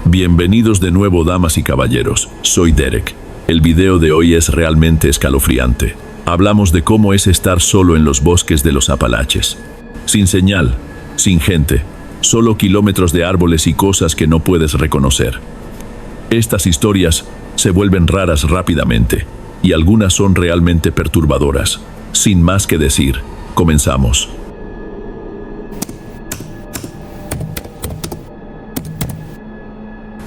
Bienvenidos de nuevo, damas y caballeros. Soy Derek. El video de hoy es realmente escalofriante. Hablamos de cómo es estar solo en los bosques de los Apalaches. Sin señal, sin gente, solo kilómetros de árboles y cosas que no puedes reconocer. Estas historias se vuelven raras rápidamente, y algunas son realmente perturbadoras. Sin más que decir, comenzamos.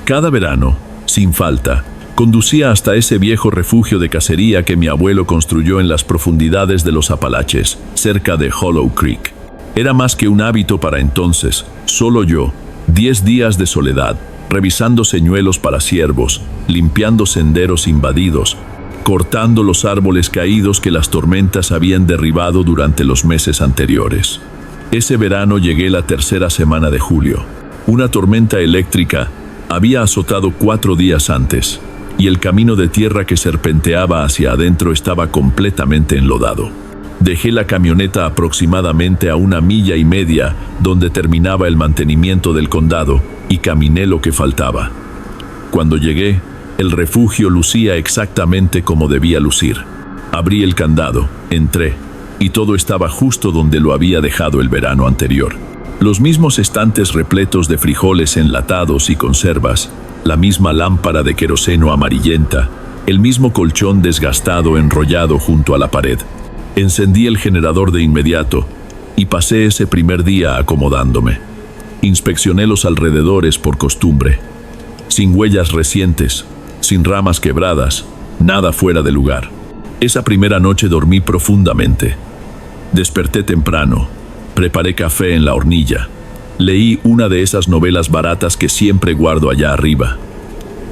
Cada verano, sin falta, conducía hasta ese viejo refugio de cacería que mi abuelo construyó en las profundidades de los Apalaches, cerca de Hollow Creek. Era más que un hábito para entonces, solo yo, 10 días de soledad, revisando señuelos para ciervos, limpiando senderos invadidos, cortando los árboles caídos que las tormentas habían derribado durante los meses anteriores. Ese verano llegué la tercera semana de julio. Una tormenta eléctrica había azotado 4 días antes, y el camino de tierra que serpenteaba hacia adentro estaba completamente enlodado. Dejé la camioneta aproximadamente a 1,5 millas donde terminaba el mantenimiento del condado y caminé lo que faltaba. Cuando llegué, el refugio lucía exactamente como debía lucir. Abrí el candado, entré, y todo estaba justo donde lo había dejado el verano anterior. Los mismos estantes repletos de frijoles enlatados y conservas, la misma lámpara de queroseno amarillenta, el mismo colchón desgastado enrollado junto a la pared. Encendí el generador de inmediato y pasé ese primer día acomodándome. Inspeccioné los alrededores por costumbre. Sin huellas recientes, sin ramas quebradas, nada fuera de lugar. Esa primera noche dormí profundamente. Desperté temprano, preparé café en la hornilla. Leí una de esas novelas baratas que siempre guardo allá arriba.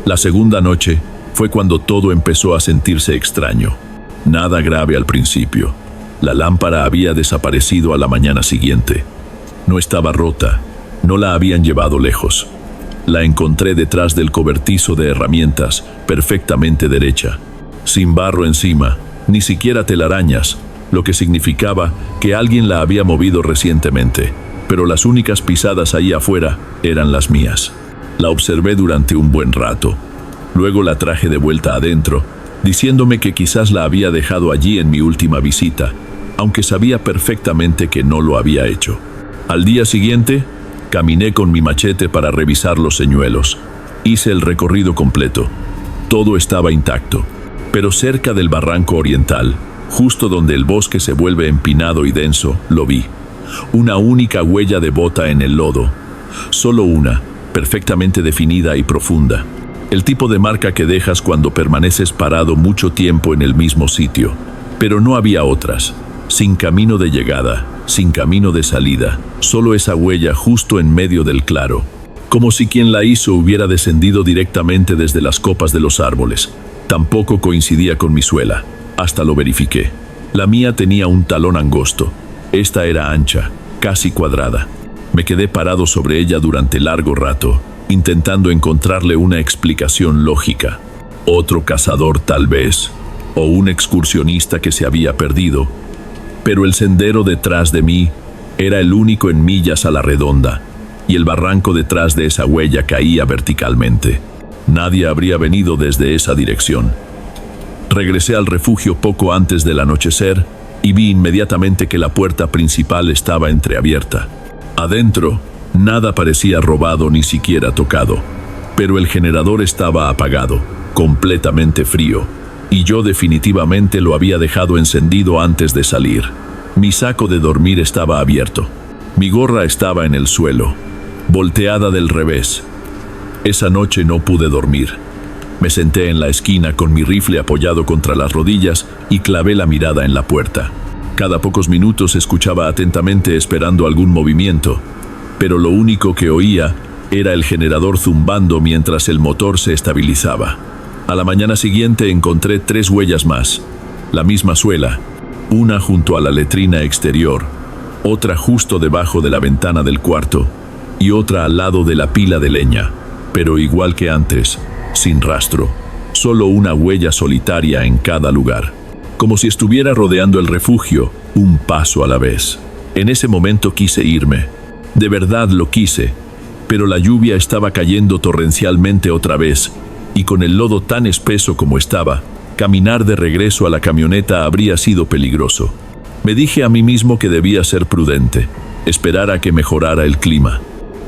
La segunda noche fue cuando todo empezó a sentirse extraño. Nada grave al principio. La lámpara había desaparecido a la mañana siguiente. No estaba rota, no la habían llevado lejos. La encontré detrás del cobertizo de herramientas, perfectamente derecha, sin barro encima, ni siquiera telarañas, lo que significaba que alguien la había movido recientemente, pero las únicas pisadas ahí afuera eran las mías. La observé durante un buen rato. Luego la traje de vuelta adentro, diciéndome que quizás la había dejado allí en mi última visita, aunque sabía perfectamente que no lo había hecho. Al día siguiente, caminé con mi machete para revisar los señuelos. Hice el recorrido completo. Todo estaba intacto, pero cerca del barranco oriental, justo donde el bosque se vuelve empinado y denso, lo vi. Una única huella de bota en el lodo. Solo una, perfectamente definida y profunda. El tipo de marca que dejas cuando permaneces parado mucho tiempo en el mismo sitio. Pero no había otras. Sin camino de llegada, sin camino de salida. Solo esa huella justo en medio del claro. Como si quien la hizo hubiera descendido directamente desde las copas de los árboles. Tampoco coincidía con mi suela. Hasta lo verifiqué. La mía tenía un talón angosto. Esta era ancha, casi cuadrada. Me quedé parado sobre ella durante largo rato, intentando encontrarle una explicación lógica. Otro cazador tal vez, o un excursionista que se había perdido. Pero el sendero detrás de mí era el único en millas a la redonda, y el barranco detrás de esa huella caía verticalmente. Nadie habría venido desde esa dirección. Regresé al refugio poco antes del anochecer y vi inmediatamente que la puerta principal estaba entreabierta. Adentro, nada parecía robado ni siquiera tocado, pero el generador estaba apagado, completamente frío, y yo definitivamente lo había dejado encendido antes de salir. Mi saco de dormir estaba abierto. Mi gorra estaba en el suelo, volteada del revés. Esa noche no pude dormir. Me senté en la esquina con mi rifle apoyado contra las rodillas y clavé la mirada en la puerta. Cada pocos minutos escuchaba atentamente esperando algún movimiento, pero lo único que oía era el generador zumbando mientras el motor se estabilizaba. A la mañana siguiente encontré 3 huellas más, la misma suela, una junto a la letrina exterior, otra justo debajo de la ventana del cuarto y otra al lado de la pila de leña, pero igual que antes, sin rastro, solo una huella solitaria en cada lugar, como si estuviera rodeando el refugio, un paso a la vez. En ese momento quise irme. De verdad lo quise, pero la lluvia estaba cayendo torrencialmente otra vez, y con el lodo tan espeso como estaba, caminar de regreso a la camioneta habría sido peligroso. Me dije a mí mismo que debía ser prudente, esperar a que mejorara el clima.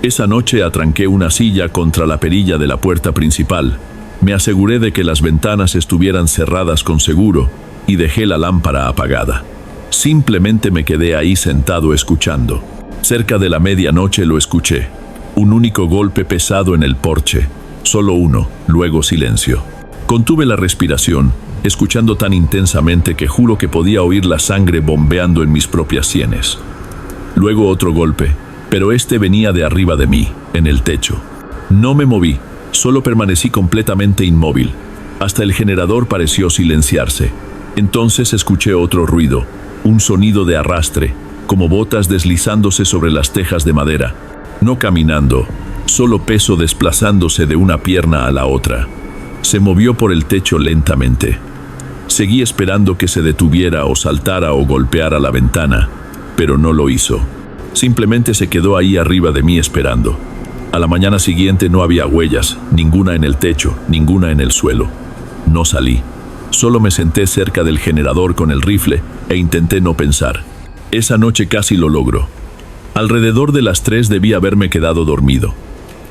Esa noche atranqué una silla contra la perilla de la puerta principal. Me aseguré de que las ventanas estuvieran cerradas con seguro y dejé la lámpara apagada. Simplemente me quedé ahí sentado escuchando. Cerca de la medianoche lo escuché. Un único golpe pesado en el porche. Solo uno, luego silencio. Contuve la respiración, escuchando tan intensamente que juro que podía oír la sangre bombeando en mis propias sienes. Luego otro golpe, pero este venía de arriba de mí, en el techo. No me moví, solo permanecí completamente inmóvil. Hasta el generador pareció silenciarse. Entonces escuché otro ruido, un sonido de arrastre, como botas deslizándose sobre las tejas de madera. No caminando, solo peso desplazándose de una pierna a la otra. Se movió por el techo lentamente. Seguí esperando que se detuviera o saltara o golpeara la ventana, pero no lo hizo. Simplemente se quedó ahí arriba de mí esperando. A la mañana siguiente no había huellas, ninguna en el techo, ninguna en el suelo. No salí. Solo me senté cerca del generador con el rifle e intenté no pensar. Esa noche casi lo logró. Alrededor de las 3 debí haberme quedado dormido.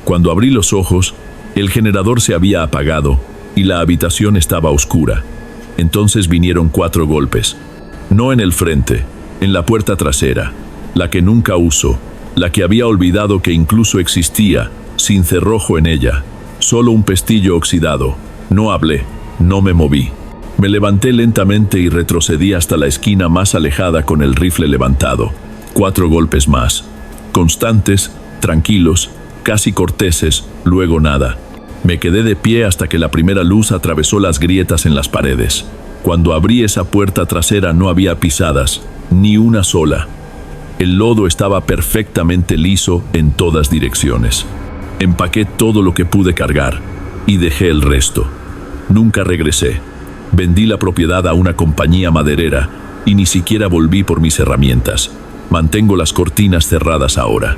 Cuando abrí los ojos, el generador se había apagado y la habitación estaba oscura. Entonces vinieron 4 golpes. No en el frente, en la puerta trasera, la que nunca uso, la que había olvidado que incluso existía, sin cerrojo en ella. Solo un pestillo oxidado. No hablé, no me moví. Me levanté lentamente y retrocedí hasta la esquina más alejada con el rifle levantado. 4 golpes más. Constantes, tranquilos, casi corteses, luego nada. Me quedé de pie hasta que la primera luz atravesó las grietas en las paredes. Cuando abrí esa puerta trasera no había pisadas, ni una sola. El lodo estaba perfectamente liso en todas direcciones. Empaqué todo lo que pude cargar y dejé el resto. Nunca regresé. Vendí la propiedad a una compañía maderera y ni siquiera volví por mis herramientas. Mantengo las cortinas cerradas ahora.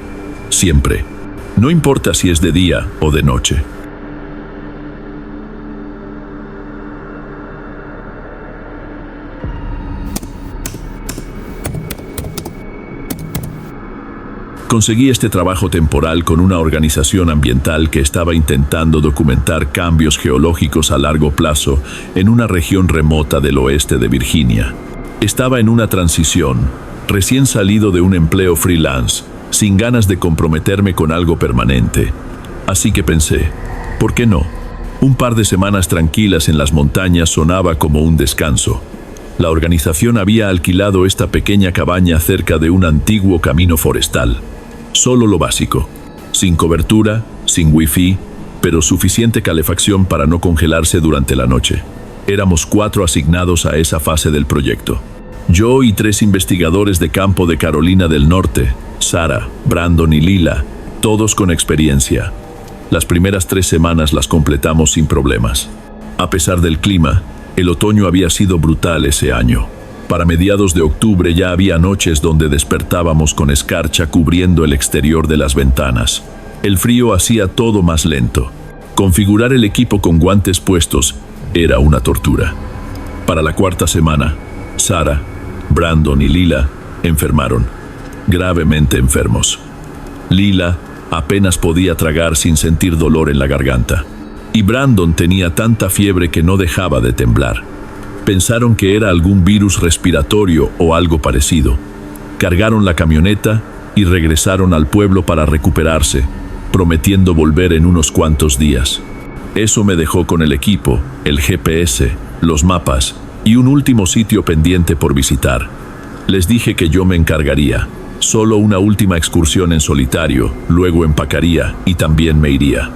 Siempre. No importa si es de día o de noche. Conseguí este trabajo temporal con una organización ambiental que estaba intentando documentar cambios geológicos a largo plazo en una región remota del oeste de Virginia. Estaba en una transición, recién salido de un empleo freelance, sin ganas de comprometerme con algo permanente. Así que pensé, ¿por qué no? Un par de semanas tranquilas en las montañas sonaba como un descanso. La organización había alquilado esta pequeña cabaña cerca de un antiguo camino forestal. Solo lo básico, sin cobertura, sin wifi, pero suficiente calefacción para no congelarse durante la noche. Éramos 4 asignados a esa fase del proyecto. Yo y 3 investigadores de campo de Carolina del Norte, Sarah, Brandon y Lila, todos con experiencia. Las primeras 3 semanas las completamos sin problemas. A pesar del clima, el otoño había sido brutal ese año. Para mediados de octubre ya había noches donde despertábamos con escarcha cubriendo el exterior de las ventanas. El frío hacía todo más lento. Configurar el equipo con guantes puestos era una tortura. Para la 4ª semana, Sarah, Brandon y Lila enfermaron, gravemente enfermos. Lila apenas podía tragar sin sentir dolor en la garganta. Y Brandon tenía tanta fiebre que no dejaba de temblar. Pensaron que era algún virus respiratorio o algo parecido. Cargaron la camioneta y regresaron al pueblo para recuperarse, prometiendo volver en unos cuantos días. Eso me dejó con el equipo, el GPS, los mapas y un último sitio pendiente por visitar. Les dije que yo me encargaría. Solo una última excursión en solitario, luego empacaría y también me iría.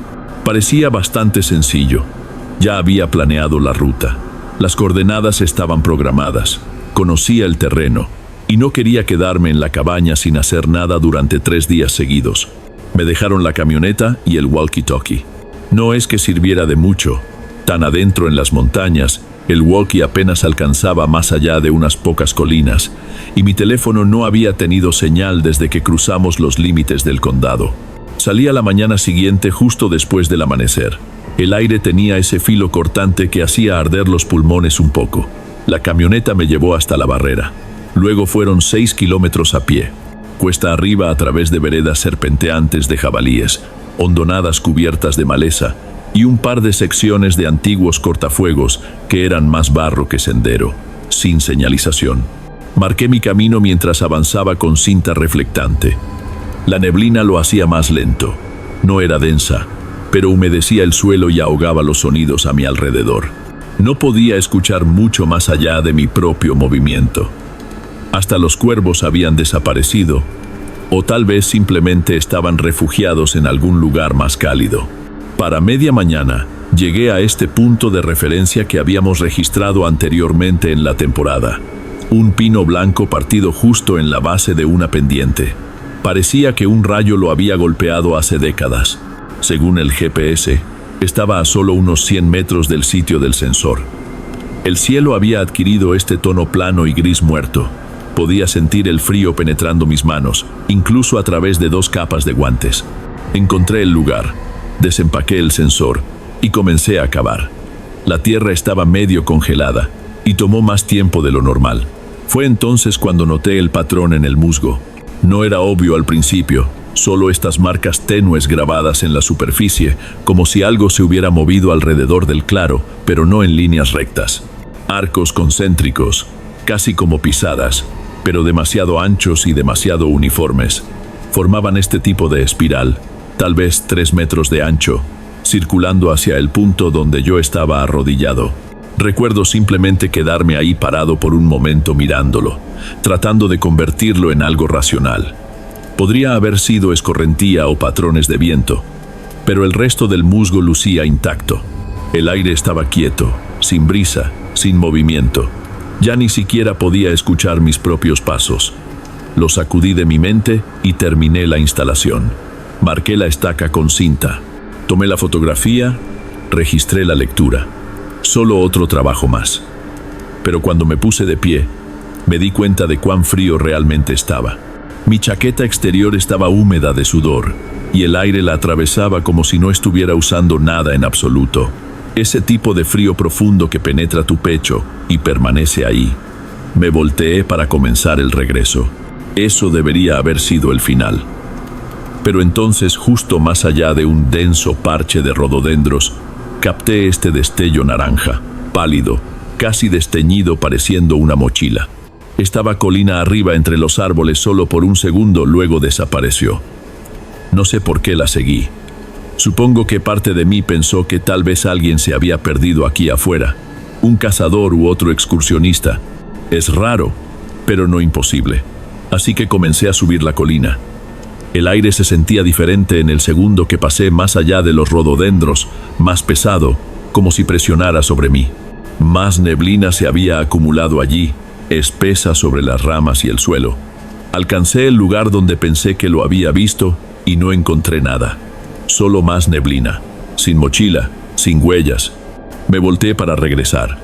Parecía bastante sencillo. Ya había planeado la ruta. Las coordenadas estaban programadas. Conocía el terreno y no quería quedarme en la cabaña sin hacer nada durante 3 días seguidos. Me dejaron la camioneta y el walkie-talkie. No es que sirviera de mucho. Tan adentro en las montañas, el walkie apenas alcanzaba más allá de unas pocas colinas, y mi teléfono no había tenido señal desde que cruzamos los límites del condado. Salí a la mañana siguiente justo después del amanecer. El aire tenía ese filo cortante que hacía arder los pulmones un poco. La camioneta me llevó hasta la barrera. Luego fueron 6 kilómetros a pie, cuesta arriba a través de veredas serpenteantes de jabalíes, hondonadas cubiertas de maleza y un par de secciones de antiguos cortafuegos que eran más barro que sendero, sin señalización. Marqué mi camino mientras avanzaba con cinta reflectante. La neblina lo hacía más lento. No era densa, pero humedecía el suelo y ahogaba los sonidos a mi alrededor. No podía escuchar mucho más allá de mi propio movimiento. Hasta los cuervos habían desaparecido, o tal vez simplemente estaban refugiados en algún lugar más cálido. Para media mañana, llegué a este punto de referencia que habíamos registrado anteriormente en la temporada. Un pino blanco partido justo en la base de una pendiente. Parecía que un rayo lo había golpeado hace décadas. Según el GPS, estaba a solo unos 100 metros del sitio del sensor. El cielo había adquirido este tono plano y gris muerto. Podía sentir el frío penetrando mis manos, incluso a través de 2 capas de guantes. Encontré el lugar, desempaqué el sensor y comencé a cavar. La tierra estaba medio congelada y tomó más tiempo de lo normal. Fue entonces cuando noté el patrón en el musgo. No era obvio al principio, solo estas marcas tenues grabadas en la superficie, como si algo se hubiera movido alrededor del claro, pero no en líneas rectas. Arcos concéntricos, casi como pisadas, pero demasiado anchos y demasiado uniformes. Formaban este tipo de espiral, tal vez 3 metros de ancho, circulando hacia el punto donde yo estaba arrodillado. Recuerdo simplemente quedarme ahí parado por un momento mirándolo, tratando de convertirlo en algo racional. Podría haber sido escorrentía o patrones de viento, pero el resto del musgo lucía intacto. El aire estaba quieto, sin brisa, sin movimiento. Ya ni siquiera podía escuchar mis propios pasos. Lo sacudí de mi mente y terminé la instalación. Marqué la estaca con cinta. Tomé la fotografía, registré la lectura. Solo otro trabajo más. Pero cuando me puse de pie, me di cuenta de cuán frío realmente estaba. Mi chaqueta exterior estaba húmeda de sudor, y el aire la atravesaba como si no estuviera usando nada en absoluto. Ese tipo de frío profundo que penetra tu pecho y permanece ahí. Me volteé para comenzar el regreso. Eso debería haber sido el final. Pero entonces, justo más allá de un denso parche de rododendros, capté este destello naranja, pálido, casi desteñido, pareciendo una mochila. Estaba colina arriba entre los árboles solo por un segundo, luego desapareció. No sé por qué la seguí. Supongo que parte de mí pensó que tal vez alguien se había perdido aquí afuera, un cazador u otro excursionista. Es raro, pero no imposible. Así que comencé a subir la colina. El aire se sentía diferente en el segundo que pasé más allá de los rododendros, más pesado, como si presionara sobre mí. Más neblina se había acumulado allí, espesa sobre las ramas y el suelo. Alcancé el lugar donde pensé que lo había visto y no encontré nada. Solo más neblina, sin mochila, sin huellas. Me volteé para regresar.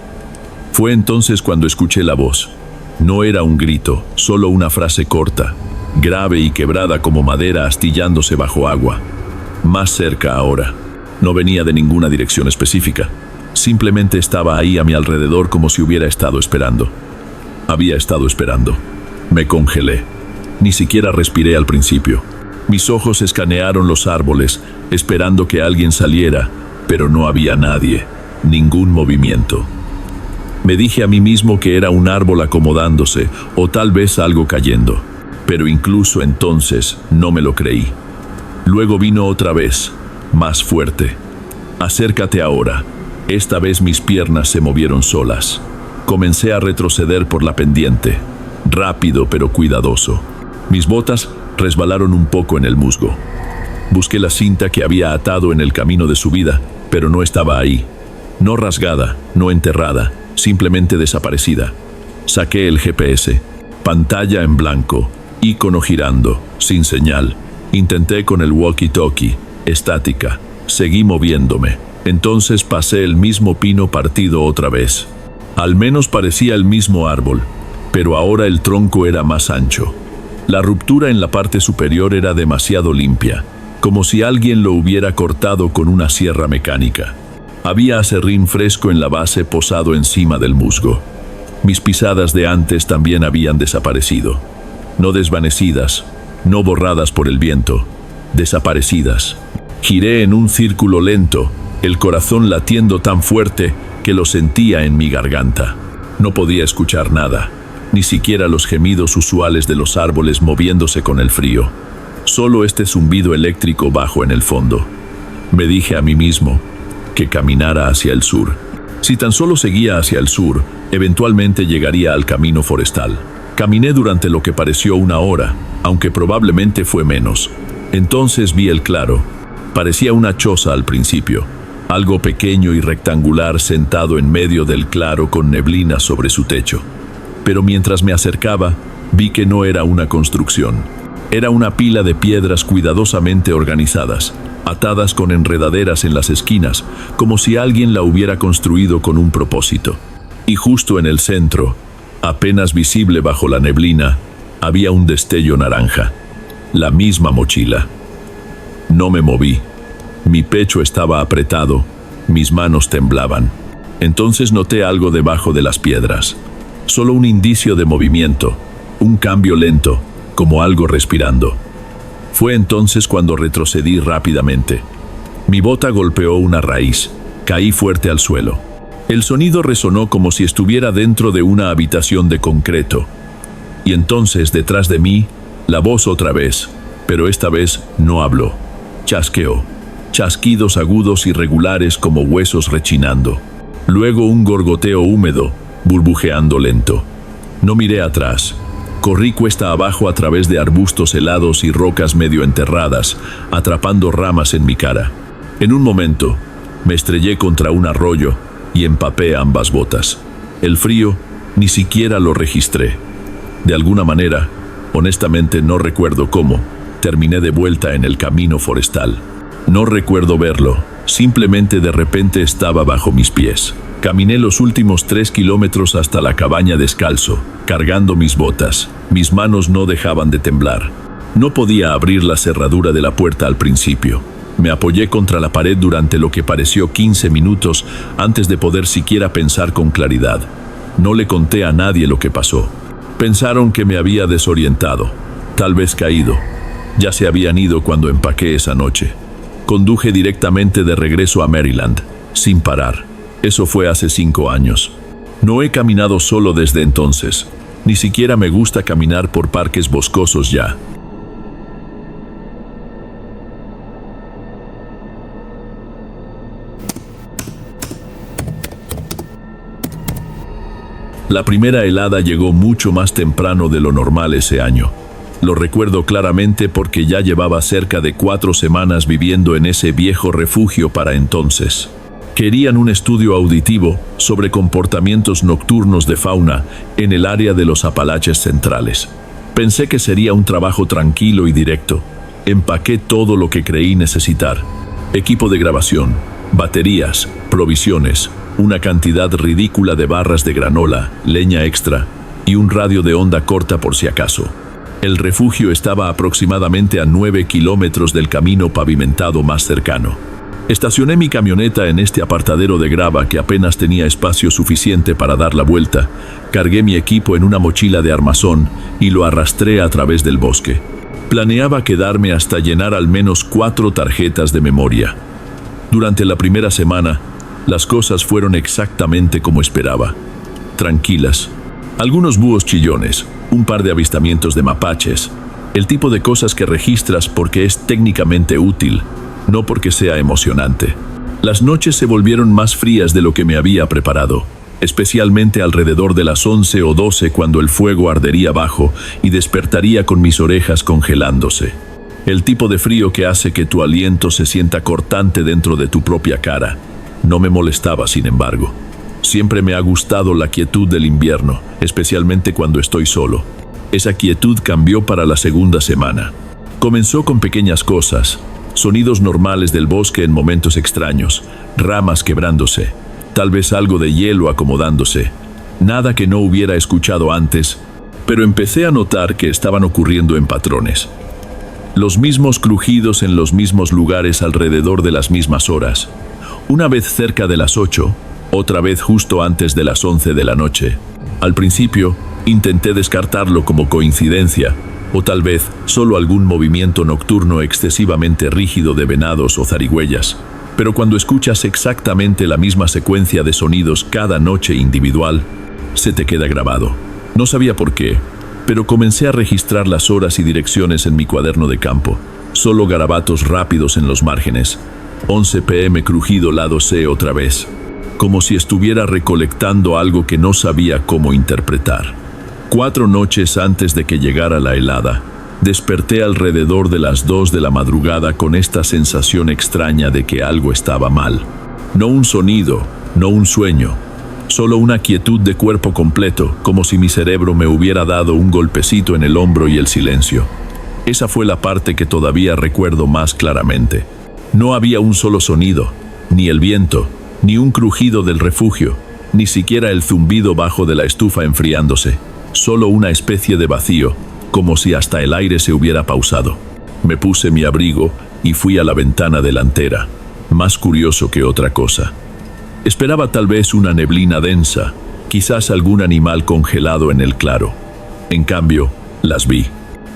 Fue entonces cuando escuché la voz. No era un grito, solo una frase corta, grave y quebrada como madera astillándose bajo agua. Más cerca ahora. No venía de ninguna dirección específica. Simplemente estaba ahí a mi alrededor como si hubiera estado esperando. Había estado esperando. Me congelé. Ni siquiera respiré al principio. Mis ojos escanearon los árboles, esperando que alguien saliera, pero no había nadie, ningún movimiento. Me dije a mí mismo que era un árbol acomodándose, o tal vez algo cayendo. Pero incluso entonces no me lo creí. Luego vino otra vez, más fuerte. Acércate ahora. Esta vez mis piernas se movieron solas. Comencé a retroceder por la pendiente, rápido pero cuidadoso. Mis botas resbalaron un poco en el musgo. Busqué la cinta que había atado en el camino de subida, pero no estaba ahí. No rasgada, no enterrada, simplemente desaparecida. Saqué el GPS, pantalla en blanco, icono girando, sin señal. Intenté con el walkie-talkie, estática. Seguí moviéndome. Entonces pasé el mismo pino partido otra vez. Al menos parecía el mismo árbol, pero ahora el tronco era más ancho. La ruptura en la parte superior era demasiado limpia. como si alguien lo hubiera cortado con una sierra mecánica. Había aserrín fresco en la base posado encima del musgo. Mis pisadas de antes también habían desaparecido. No desvanecidas, no borradas por el viento, desaparecidas. Giré en un círculo lento, el corazón latiendo tan fuerte que lo sentía en mi garganta. No podía escuchar nada, ni siquiera los gemidos usuales de los árboles moviéndose con el frío. Solo este zumbido eléctrico bajo en el fondo. Me dije a mí mismo que caminara hacia el sur. Si tan solo seguía hacia el sur, eventualmente llegaría al camino forestal. Caminé durante lo que pareció una hora, aunque probablemente fue menos. Entonces vi el claro. Parecía una choza al principio, algo pequeño y rectangular sentado en medio del claro con neblina sobre su techo. Pero mientras me acercaba, vi que no era una construcción. Era una pila de piedras cuidadosamente organizadas, atadas con enredaderas en las esquinas, como si alguien la hubiera construido con un propósito. Y justo en el centro, apenas visible bajo la neblina, había un destello naranja. La misma mochila. No me moví. Mi pecho estaba apretado, mis manos temblaban. Entonces noté algo debajo de las piedras. Solo un indicio de movimiento, un cambio lento, como algo respirando. Fue entonces cuando retrocedí rápidamente. Mi bota golpeó una raíz. Caí fuerte al suelo. El sonido resonó como si estuviera dentro de una habitación de concreto. Y entonces, detrás de mí, la voz otra vez, pero esta vez no habló. Chasqueó. Chasquidos agudos y regulares como huesos rechinando. Luego un gorgoteo húmedo, burbujeando lento. No miré atrás. Corrí cuesta abajo a través de arbustos helados y rocas medio enterradas, atrapando ramas en mi cara. En un momento, me estrellé contra un arroyo y empapé ambas botas. El frío, ni siquiera lo registré. De alguna manera, honestamente no recuerdo cómo, terminé de vuelta en el camino forestal. No recuerdo verlo, simplemente de repente estaba bajo mis pies. Caminé los últimos 3 kilómetros hasta la cabaña descalzo, cargando mis botas. Mis manos no dejaban de temblar. No podía abrir la cerradura de la puerta al principio. Me apoyé contra la pared durante lo que pareció 15 minutos antes de poder siquiera pensar con claridad. No le conté a nadie lo que pasó. Pensaron que me había desorientado, tal vez caído. Ya se habían ido cuando empaqué esa noche. Conduje directamente de regreso a Maryland, sin parar. Eso fue hace 5 años. No he caminado solo desde entonces. Ni siquiera me gusta caminar por parques boscosos ya. La primera helada llegó mucho más temprano de lo normal ese año. Lo recuerdo claramente porque ya llevaba cerca de 4 semanas viviendo en ese viejo refugio para entonces. Querían un estudio auditivo sobre comportamientos nocturnos de fauna en el área de los Apalaches centrales. Pensé que sería un trabajo tranquilo y directo. Empaqué todo lo que creí necesitar. Equipo de grabación, baterías, provisiones, una cantidad ridícula de barras de granola, leña extra y un radio de onda corta por si acaso. El refugio estaba aproximadamente a 9 kilómetros del camino pavimentado más cercano. Estacioné mi camioneta en este apartadero de grava que apenas tenía espacio suficiente para dar la vuelta. Cargué mi equipo en una mochila de armazón y lo arrastré a través del bosque. Planeaba quedarme hasta llenar al menos 4 tarjetas de memoria. Durante la primera semana, las cosas fueron exactamente como esperaba. Tranquilas. Algunos búhos chillones, un par de avistamientos de mapaches, el tipo de cosas que registras porque es técnicamente útil, no porque sea emocionante. Las noches se volvieron más frías de lo que me había preparado, especialmente alrededor de las 11 o 12 cuando el fuego ardería bajo y despertaría con mis orejas congelándose. El tipo de frío que hace que tu aliento se sienta cortante dentro de tu propia cara. No me molestaba, sin embargo. Siempre me ha gustado la quietud del invierno, especialmente cuando estoy solo. Esa quietud cambió para la segunda semana. Comenzó con pequeñas cosas, sonidos normales del bosque en momentos extraños, ramas quebrándose, tal vez algo de hielo acomodándose. Nada que no hubiera escuchado antes, pero empecé a notar que estaban ocurriendo en patrones. Los mismos crujidos en los mismos lugares alrededor de las mismas horas. Una vez cerca de las 8, otra vez justo antes de las 11 de la noche. Al principio, intenté descartarlo como coincidencia, o tal vez solo algún movimiento nocturno excesivamente rígido de venados o zarigüeyas. Pero cuando escuchas exactamente la misma secuencia de sonidos cada noche individual, se te queda grabado. No sabía por qué, pero comencé a registrar las horas y direcciones en mi cuaderno de campo. Solo garabatos rápidos en los márgenes. 11 p.m. crujido lado C otra vez. Como si estuviera recolectando algo que no sabía cómo interpretar. 4 noches antes de que llegara la helada, desperté alrededor de las 2 de la madrugada con esta sensación extraña de que algo estaba mal. No un sonido, no un sueño, solo una quietud de cuerpo completo, como si mi cerebro me hubiera dado un golpecito en el hombro y el silencio. Esa fue la parte que todavía recuerdo más claramente. No había un solo sonido, ni el viento, ni un crujido del refugio, ni siquiera el zumbido bajo de la estufa enfriándose. Solo una especie de vacío, como si hasta el aire se hubiera pausado. Me puse mi abrigo y fui a la ventana delantera, más curioso que otra cosa. Esperaba tal vez una neblina densa, quizás algún animal congelado en el claro. En cambio, las vi.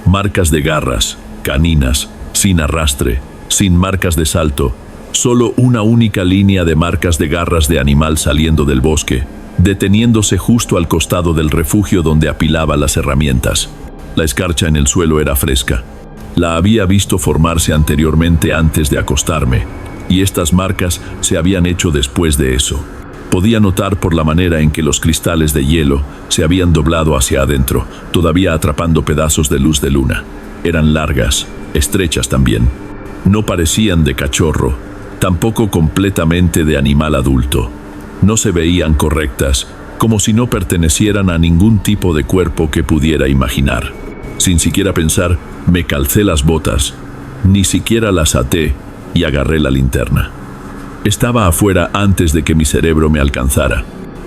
Marcas de garras, caninas, sin arrastre, sin marcas de salto, solo una única línea de marcas de garras de animal saliendo del bosque, deteniéndose justo al costado del refugio donde apilaba las herramientas. La escarcha en el suelo era fresca. La había visto formarse anteriormente antes de acostarme, y estas marcas se habían hecho después de eso. Podía notar por la manera en que los cristales de hielo se habían doblado hacia adentro, todavía atrapando pedazos de luz de luna. Eran largas, estrechas también. No parecían de cachorro, tampoco completamente de animal adulto. No se veían correctas, como si no pertenecieran a ningún tipo de cuerpo que pudiera imaginar. Sin siquiera pensar, me calcé las botas, ni siquiera las até y agarré la linterna. Estaba afuera antes de que mi cerebro me alcanzara.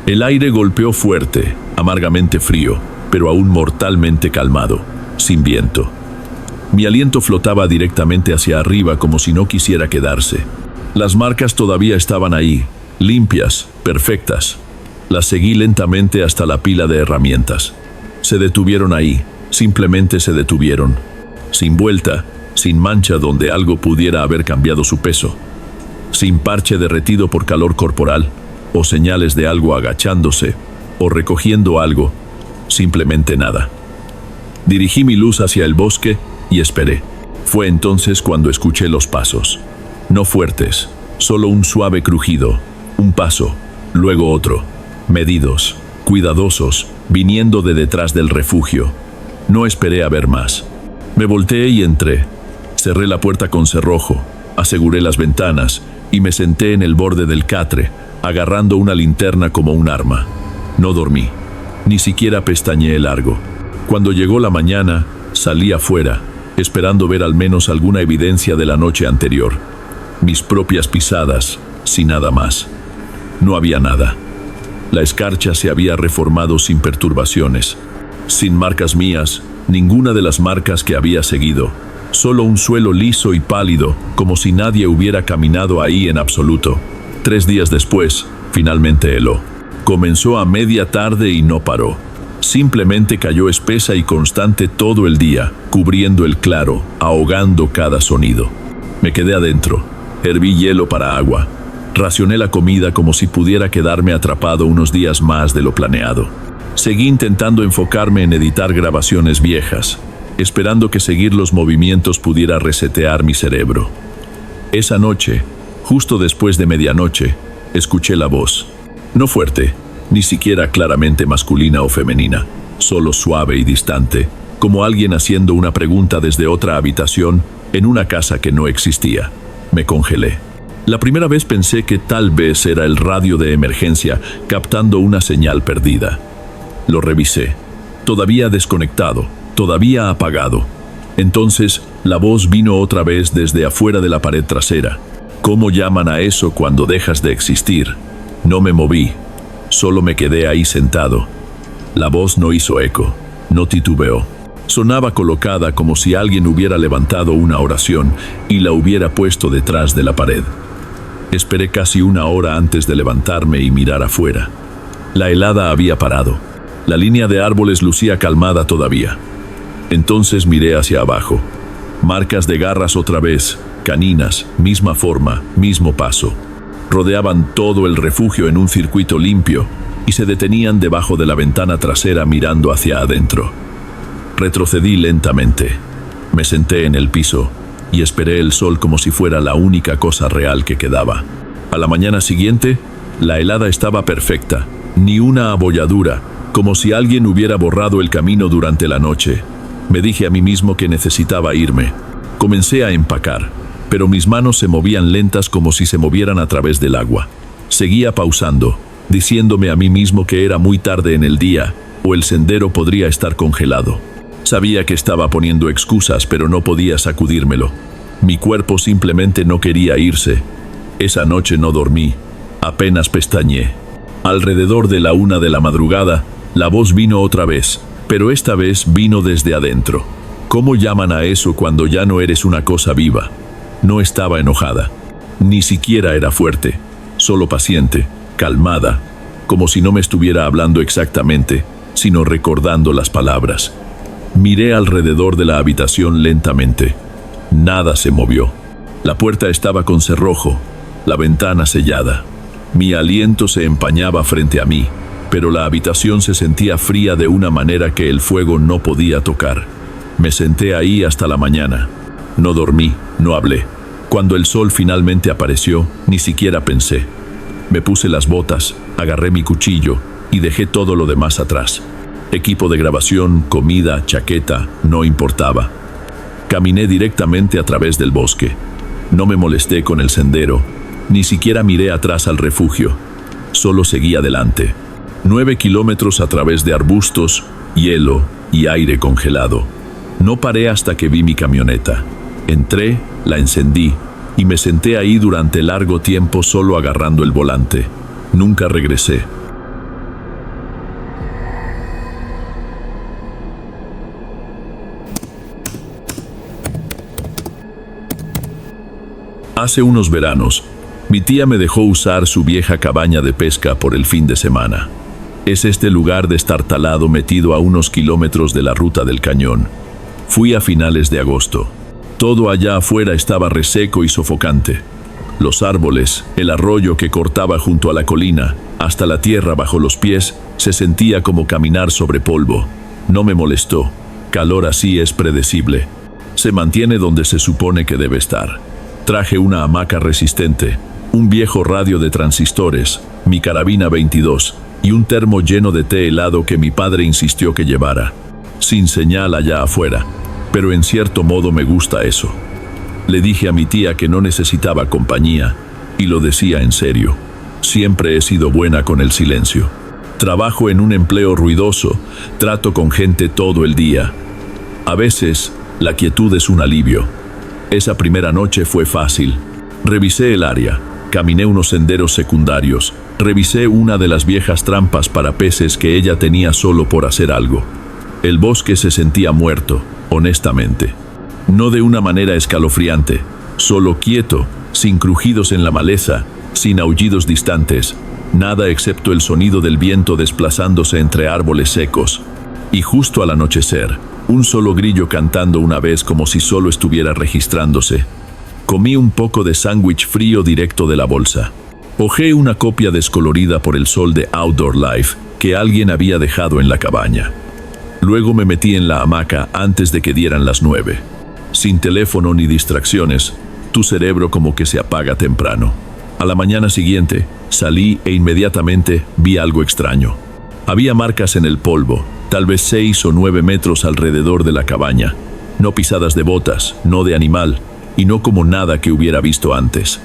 El aire golpeó fuerte, amargamente frío, pero aún mortalmente calmado, sin viento. Mi aliento flotaba directamente hacia arriba como si no quisiera quedarse. Las marcas todavía estaban ahí, limpias, perfectas. Las seguí lentamente hasta la pila de herramientas. Se detuvieron ahí, simplemente se detuvieron. Sin vuelta, sin mancha donde algo pudiera haber cambiado su peso. Sin parche derretido por calor corporal, o señales de algo agachándose, o recogiendo algo. Simplemente nada. Dirigí mi luz hacia el bosque y esperé. Fue entonces cuando escuché los pasos. No fuertes, solo un suave crujido, un paso, luego otro, medidos, cuidadosos, viniendo de detrás del refugio. No esperé a ver más. Me volteé y entré. Cerré la puerta con cerrojo, aseguré las ventanas y me senté en el borde del catre, agarrando una linterna como un arma. No dormí, ni siquiera pestañeé largo. Cuando llegó la mañana, salí afuera, esperando ver al menos alguna evidencia de la noche anterior. Mis propias pisadas, sin nada más. No había nada. La escarcha se había reformado sin perturbaciones. Sin marcas mías, ninguna de las marcas que había seguido. Solo un suelo liso y pálido, como si nadie hubiera caminado ahí en absoluto. 3 días después, finalmente heló. Comenzó a media tarde y no paró. Simplemente cayó espesa y constante todo el día, cubriendo el claro, ahogando cada sonido. Me quedé adentro. Herví hielo para agua. Racioné la comida como si pudiera quedarme atrapado unos días más de lo planeado. Seguí intentando enfocarme en editar grabaciones viejas, esperando que seguir los movimientos pudiera resetear mi cerebro. Esa noche, justo después de medianoche, escuché la voz. No fuerte, ni siquiera claramente masculina o femenina, solo suave y distante, como alguien haciendo una pregunta desde otra habitación en una casa que no existía. Me congelé. La primera vez pensé que tal vez era el radio de emergencia captando una señal perdida. Lo revisé. Todavía desconectado, todavía apagado. Entonces, la voz vino otra vez desde afuera de la pared trasera. ¿Cómo llaman a eso cuando dejas de existir? No me moví. Solo me quedé ahí sentado. La voz no hizo eco, no titubeó. Sonaba colocada como si alguien hubiera levantado una oración y la hubiera puesto detrás de la pared. Esperé casi una hora antes de levantarme y mirar afuera. La helada había parado. La línea de árboles lucía calmada todavía. Entonces miré hacia abajo. Marcas de garras otra vez, caninas, misma forma, mismo paso. Rodeaban todo el refugio en un circuito limpio y se detenían debajo de la ventana trasera mirando hacia adentro. Retrocedí lentamente. Me senté en el piso y esperé el sol como si fuera la única cosa real que quedaba. A la mañana siguiente, la helada estaba perfecta, ni una abolladura, como si alguien hubiera borrado el camino durante la noche. Me dije a mí mismo que necesitaba irme. Comencé a empacar, pero mis manos se movían lentas como si se movieran a través del agua. Seguía pausando, diciéndome a mí mismo que era muy tarde en el día, o el sendero podría estar congelado. Sabía que estaba poniendo excusas, pero no podía sacudírmelo. Mi cuerpo simplemente no quería irse. Esa noche no dormí, apenas pestañeé. Alrededor de la 1 de la madrugada, la voz vino otra vez, pero esta vez vino desde adentro. ¿Cómo llaman a eso cuando ya no eres una cosa viva? No estaba enojada, ni siquiera era fuerte, solo paciente, calmada, como si no me estuviera hablando exactamente, sino recordando las palabras. Miré alrededor de la habitación lentamente. Nada se movió. La puerta estaba con cerrojo, la ventana sellada. Mi aliento se empañaba frente a mí, pero la habitación se sentía fría de una manera que el fuego no podía tocar. Me senté ahí hasta la mañana. No dormí, no hablé. Cuando el sol finalmente apareció, ni siquiera pensé. Me puse las botas, agarré mi cuchillo y dejé todo lo demás atrás. Equipo de grabación, comida, chaqueta, no importaba. Caminé directamente a través del bosque. No me molesté con el sendero, ni siquiera miré atrás al refugio. Solo seguí adelante. 9 kilómetros a través de arbustos, hielo y aire congelado. No paré hasta que vi mi camioneta. Entré, la encendí y me senté ahí durante largo tiempo solo agarrando el volante. Nunca regresé. Hace unos veranos, mi tía me dejó usar su vieja cabaña de pesca por el fin de semana. Es este lugar destartalado metido a unos kilómetros de la ruta del cañón. Fui a finales de agosto. Todo allá afuera estaba reseco y sofocante. Los árboles, el arroyo que cortaba junto a la colina, hasta la tierra bajo los pies, se sentía como caminar sobre polvo. No me molestó. Calor así es predecible. Se mantiene donde se supone que debe estar. Traje una hamaca resistente, un viejo radio de transistores, mi carabina 22 y un termo lleno de té helado que mi padre insistió que llevara. Sin señal allá afuera, pero en cierto modo me gusta eso. Le dije a mi tía que no necesitaba compañía, y lo decía en serio. Siempre he sido buena con el silencio. Trabajo en un empleo ruidoso, trato con gente todo el día. A veces, la quietud es un alivio. Esa primera noche fue fácil. Revisé el área, caminé unos senderos secundarios, revisé una de las viejas trampas para peces que ella tenía solo por hacer algo. El bosque se sentía muerto, honestamente. No de una manera escalofriante, solo quieto, sin crujidos en la maleza, sin aullidos distantes, nada excepto el sonido del viento desplazándose entre árboles secos. Y justo al anochecer, un solo grillo cantando una vez como si solo estuviera registrándose. Comí un poco de sándwich frío directo de la bolsa. Hojeé una copia descolorida por el sol de Outdoor Life que alguien había dejado en la cabaña. Luego me metí en la hamaca antes de que dieran las 9. Sin teléfono ni distracciones, tu cerebro como que se apaga temprano. A la mañana siguiente, salí e inmediatamente vi algo extraño. Había marcas en el polvo, tal vez 6 o 9 metros alrededor de la cabaña. No pisadas de botas, no de animal, y no como nada que hubiera visto antes.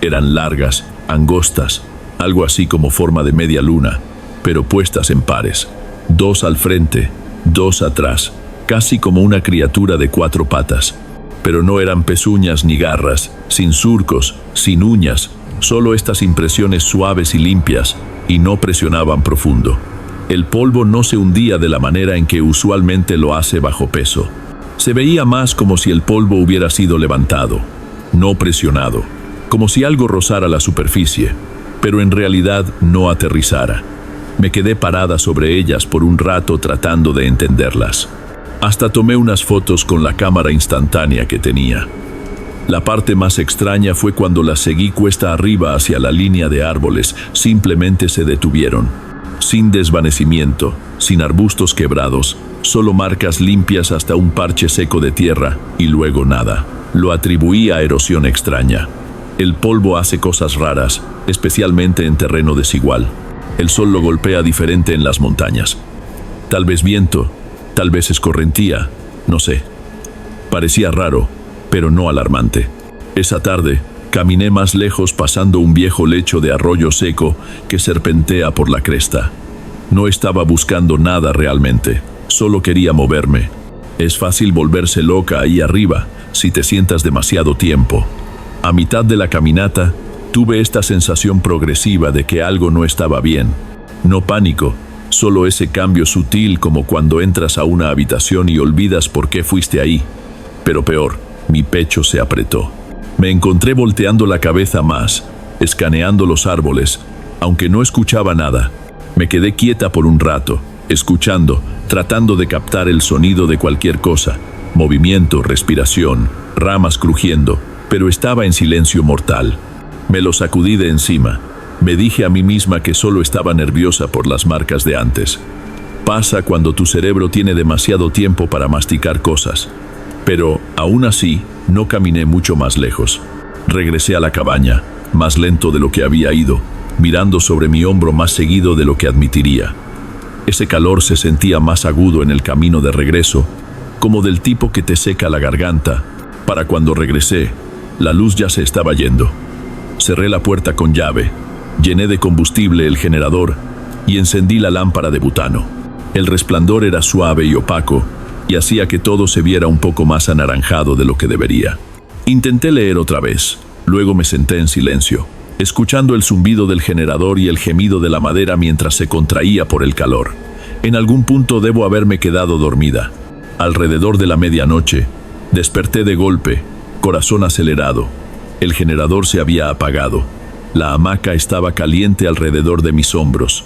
Eran largas, angostas, algo así como forma de media luna, pero puestas en pares. 2 al frente, 2 atrás, casi como una criatura de 4 patas. Pero no eran pezuñas ni garras, sin surcos, sin uñas, solo estas impresiones suaves y limpias, y no presionaban profundo. El polvo no se hundía de la manera en que usualmente lo hace bajo peso. Se veía más como si el polvo hubiera sido levantado, no presionado, como si algo rozara la superficie, pero en realidad no aterrizara. Me quedé parada sobre ellas por un rato tratando de entenderlas. Hasta tomé unas fotos con la cámara instantánea que tenía. La parte más extraña fue cuando las seguí cuesta arriba hacia la línea de árboles. Simplemente se detuvieron. Sin desvanecimiento, sin arbustos quebrados, solo marcas limpias hasta un parche seco de tierra y luego nada. Lo atribuí a erosión extraña. El polvo hace cosas raras, especialmente en terreno desigual. El sol lo golpea diferente en las montañas. Tal vez viento, tal vez escorrentía, no sé. Parecía raro, pero no alarmante. Esa tarde, caminé más lejos pasando un viejo lecho de arroyo seco que serpentea por la cresta. No estaba buscando nada realmente, solo quería moverme. Es fácil volverse loca ahí arriba si te sientas demasiado tiempo. A mitad de la caminata, tuve esta sensación progresiva de que algo no estaba bien. No pánico, solo ese cambio sutil como cuando entras a una habitación y olvidas por qué fuiste ahí. Pero peor, mi pecho se apretó. Me encontré volteando la cabeza más, escaneando los árboles, aunque no escuchaba nada. Me quedé quieta por un rato, escuchando, tratando de captar el sonido de cualquier cosa. Movimiento, respiración, ramas crujiendo, pero estaba en silencio mortal. Me lo sacudí de encima. Me dije a mí misma que solo estaba nerviosa por las marcas de antes. Pasa cuando tu cerebro tiene demasiado tiempo para masticar cosas. Pero, aún así, no caminé mucho más lejos. Regresé a la cabaña, más lento de lo que había ido, mirando sobre mi hombro más seguido de lo que admitiría. Ese calor se sentía más agudo en el camino de regreso, como del tipo que te seca la garganta. Para cuando regresé, la luz ya se estaba yendo. Cerré la puerta con llave, llené de combustible el generador y encendí la lámpara de butano. El resplandor era suave y opaco, y hacía que todo se viera un poco más anaranjado de lo que debería. Intenté leer otra vez, luego me senté en silencio, escuchando el zumbido del generador y el gemido de la madera mientras se contraía por el calor. En algún punto debo haberme quedado dormida. Alrededor de la medianoche, desperté de golpe, corazón acelerado. El generador se había apagado. La hamaca estaba caliente alrededor de mis hombros.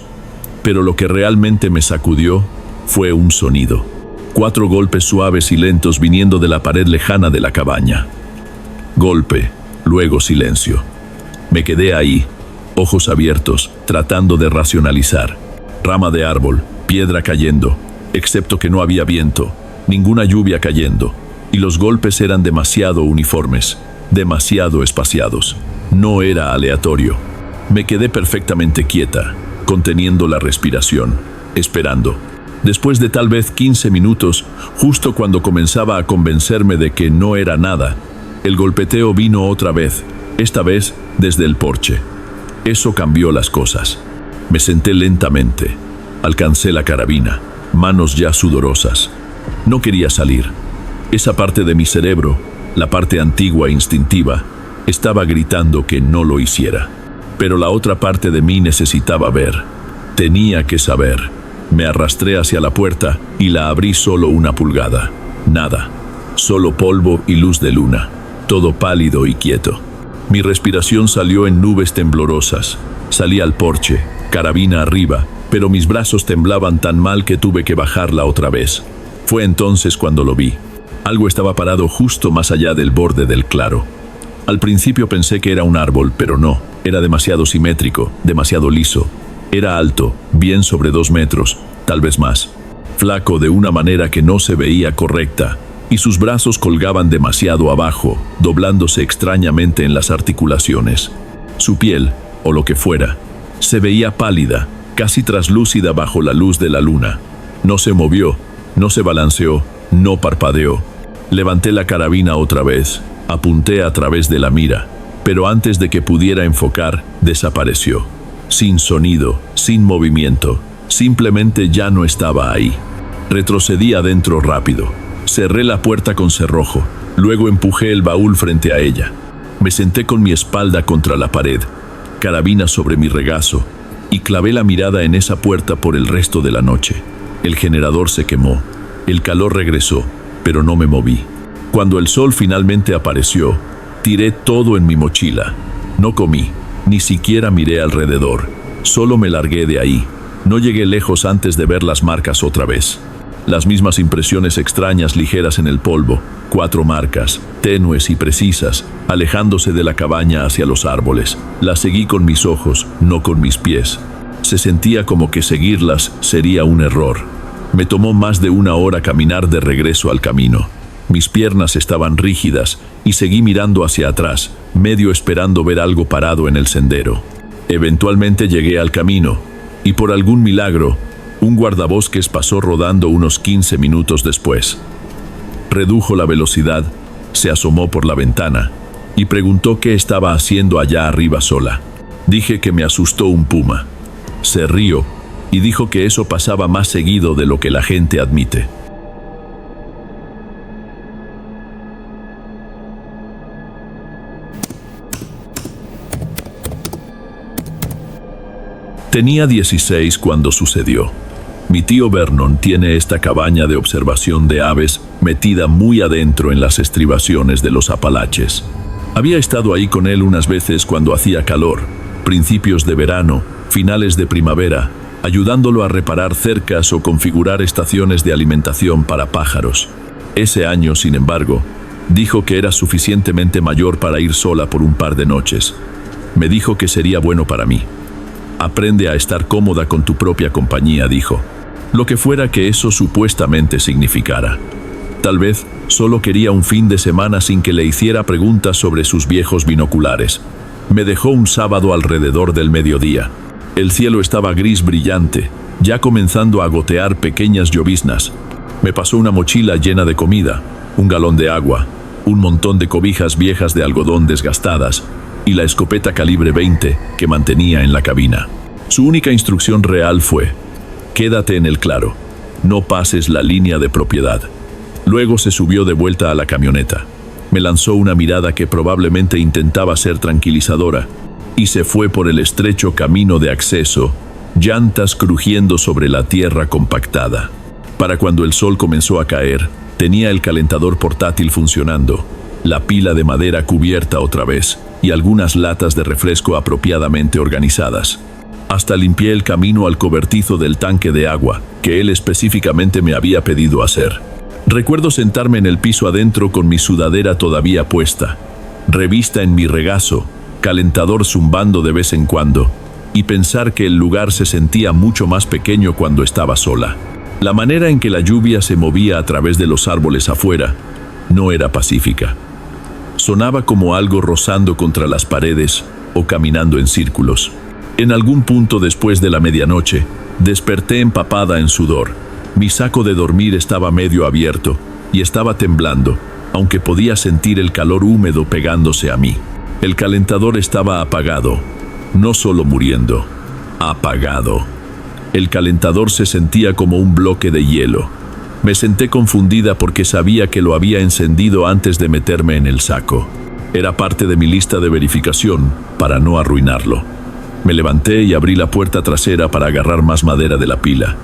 Pero lo que realmente me sacudió fue un sonido. 4 golpes suaves y lentos viniendo de la pared lejana de la cabaña. Golpe, luego silencio. Me quedé ahí, ojos abiertos, tratando de racionalizar. Rama de árbol, piedra cayendo, excepto que no había viento, ninguna lluvia cayendo, y los golpes eran demasiado uniformes, demasiado espaciados. No era aleatorio. Me quedé perfectamente quieta, conteniendo la respiración, esperando. Después de tal vez 15 minutos, justo cuando comenzaba a convencerme de que no era nada, el golpeteo vino otra vez, esta vez desde el porche. Eso cambió las cosas. Me senté lentamente. Alcancé la carabina, manos ya sudorosas. No quería salir. Esa parte de mi cerebro, la parte antigua e instintiva, estaba gritando que no lo hiciera. Pero la otra parte de mí necesitaba ver. Tenía que saber. Me arrastré hacia la puerta y la abrí solo 1 pulgada. Nada. Solo polvo y luz de luna. Todo pálido y quieto. Mi respiración salió en nubes temblorosas. Salí al porche, carabina arriba, pero mis brazos temblaban tan mal que tuve que bajarla otra vez. Fue entonces cuando lo vi. Algo estaba parado justo más allá del borde del claro. Al principio pensé que era un árbol, pero no. Era demasiado simétrico, demasiado liso. Era alto, bien sobre 2 metros, tal vez más. Flaco de una manera que no se veía correcta, y sus brazos colgaban demasiado abajo, doblándose extrañamente en las articulaciones. Su piel, o lo que fuera, se veía pálida, casi traslúcida bajo la luz de la luna. No se movió, no se balanceó, no parpadeó. Levanté la carabina otra vez, apunté a través de la mira, pero antes de que pudiera enfocar, desapareció. Sin sonido, sin movimiento, simplemente ya no estaba ahí. Retrocedí adentro rápido. Cerré la puerta con cerrojo, luego empujé el baúl frente a ella. Me senté con mi espalda contra la pared, carabina sobre mi regazo, y clavé la mirada en esa puerta por el resto de la noche. El generador se quemó, el calor regresó, pero no me moví. Cuando el sol finalmente apareció, tiré todo en mi mochila. No comí, ni siquiera miré alrededor. Solo me largué de ahí. No llegué lejos antes de ver las marcas otra vez. Las mismas impresiones extrañas ligeras en el polvo, 4 marcas, tenues y precisas, alejándose de la cabaña hacia los árboles. Las seguí con mis ojos, no con mis pies. Se sentía como que seguirlas sería un error. Me tomó más de 1 hora caminar de regreso al camino. Mis piernas estaban rígidas y seguí mirando hacia atrás, medio esperando ver algo parado en el sendero. Eventualmente llegué al camino, y por algún milagro, un guardabosques pasó rodando unos 15 minutos después. Redujo la velocidad, se asomó por la ventana y preguntó qué estaba haciendo allá arriba sola. Dije que me asustó un puma. Se rió y dijo que eso pasaba más seguido de lo que la gente admite. Tenía 16 cuando sucedió. Mi tío Vernon tiene esta cabaña de observación de aves metida muy adentro en las estribaciones de los Apalaches. Había estado ahí con él unas veces cuando hacía calor, principios de verano, finales de primavera, ayudándolo a reparar cercas o configurar estaciones de alimentación para pájaros. Ese año, sin embargo, dijo que era suficientemente mayor para ir sola por un par de noches. Me dijo que sería bueno para mí. Aprende a estar cómoda con tu propia compañía, dijo. Lo que fuera que eso supuestamente significara. Tal vez solo quería un fin de semana sin que le hiciera preguntas sobre sus viejos binoculares. Me dejó un sábado alrededor del mediodía. El cielo estaba gris brillante, ya comenzando a gotear pequeñas lloviznas. Me pasó una mochila llena de comida, un galón de agua, un montón de cobijas viejas de algodón desgastadas y la escopeta calibre 20 que mantenía en la cabina. Su única instrucción real fue: quédate en el claro, no pases la línea de propiedad. Luego se subió de vuelta a la camioneta. Me lanzó una mirada que probablemente intentaba ser tranquilizadora y se fue por el estrecho camino de acceso, llantas crujiendo sobre la tierra compactada. Para cuando el sol comenzó a caer, tenía el calentador portátil funcionando, la pila de madera cubierta otra vez y algunas latas de refresco apropiadamente organizadas. Hasta limpié el camino al cobertizo del tanque de agua, que él específicamente me había pedido hacer. Recuerdo sentarme en el piso adentro con mi sudadera todavía puesta, revista en mi regazo, calentador zumbando de vez en cuando, y pensar que el lugar se sentía mucho más pequeño cuando estaba sola. La manera en que la lluvia se movía a través de los árboles afuera no era pacífica. Sonaba como algo rozando contra las paredes o caminando en círculos. En algún punto después de la medianoche, desperté empapada en sudor. Mi saco de dormir estaba medio abierto y estaba temblando, aunque podía sentir el calor húmedo pegándose a mí. El calentador estaba apagado, no solo muriendo, apagado. El calentador se sentía como un bloque de hielo. Me senté confundida porque sabía que lo había encendido antes de meterme en el saco. Era parte de mi lista de verificación para no arruinarlo. Me levanté y abrí la puerta trasera para agarrar más madera de la pila.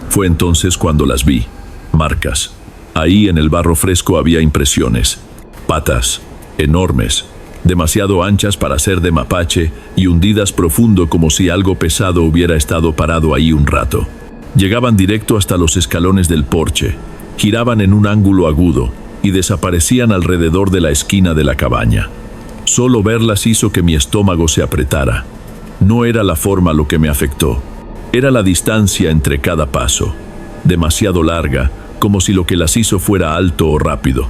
Fue entonces cuando las vi, marcas. Ahí en el barro fresco había impresiones, patas, enormes, demasiado anchas para ser de mapache y hundidas profundo como si algo pesado hubiera estado parado ahí un rato. Llegaban directo hasta los escalones del porche, giraban en un ángulo agudo y desaparecían alrededor de la esquina de la cabaña. Solo verlas hizo que mi estómago se apretara. No era la forma lo que me afectó, era la distancia entre cada paso, demasiado larga, como si lo que las hizo fuera alto o rápido.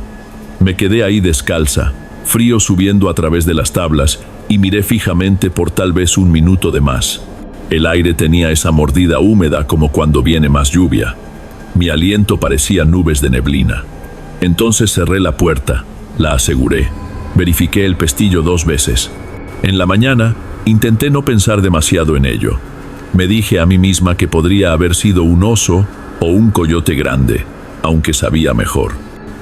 Me quedé ahí descalza, frío subiendo a través de las tablas, y miré fijamente por tal vez un minuto de más. El aire tenía esa mordida húmeda como cuando viene más lluvia. Mi aliento parecía nubes de neblina. Entonces cerré la puerta, la aseguré, verifiqué el pestillo 2 veces. En la mañana, intenté no pensar demasiado en ello. Me dije a mí misma que podría haber sido un oso o un coyote grande, aunque sabía mejor.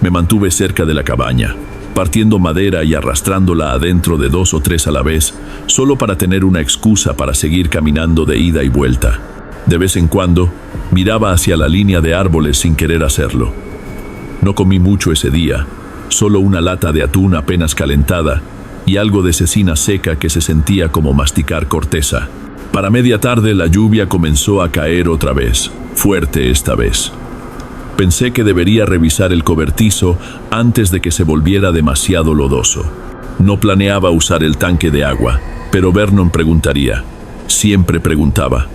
Me mantuve cerca de la cabaña. partiendo madera y arrastrándola adentro de 2 o 3 a la vez, solo para tener una excusa para seguir caminando de ida y vuelta. De vez en cuando, miraba hacia la línea de árboles sin querer hacerlo. No comí mucho ese día, solo una lata de atún apenas calentada y algo de cecina seca que se sentía como masticar corteza. Para media tarde la lluvia comenzó a caer otra vez, fuerte esta vez. Pensé que debería revisar el cobertizo antes de que se volviera demasiado lodoso. No planeaba usar el tanque de agua, pero Vernon preguntaría. Siempre preguntaba.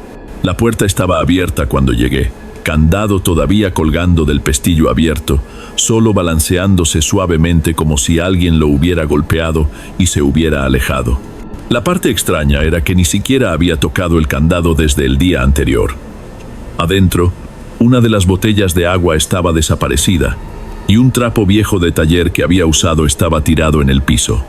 La puerta estaba abierta cuando llegué, candado todavía colgando del pestillo abierto, solo balanceándose suavemente como si alguien lo hubiera golpeado y se hubiera alejado. La parte extraña era que ni siquiera había tocado el candado desde el día anterior. Adentro, una de las botellas de agua estaba desaparecida y un trapo viejo de taller que había usado estaba tirado en el piso.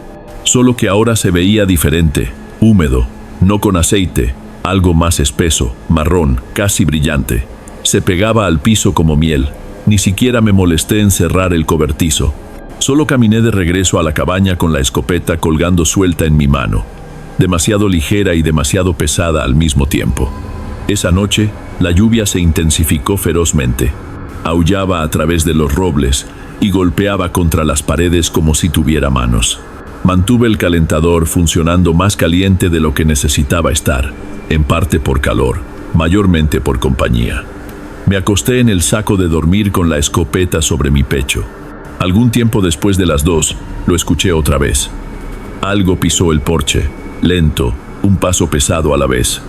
Solo que ahora se veía diferente, húmedo, no con aceite, algo más espeso, marrón, casi brillante. Se pegaba al piso como miel. Ni siquiera me molesté en cerrar el cobertizo. Solo caminé de regreso a la cabaña con la escopeta colgando suelta en mi mano, demasiado ligera y demasiado pesada al mismo tiempo. Esa noche, la lluvia se intensificó ferozmente. Aullaba a través de los robles y golpeaba contra las paredes como si tuviera manos. Mantuve el calentador funcionando más caliente de lo que necesitaba estar, en parte por calor, mayormente por compañía. Me acosté en el saco de dormir con la escopeta sobre mi pecho. Algún tiempo después de las 2, lo escuché otra vez. Algo pisó el porche, lento, un paso pesado a la vez.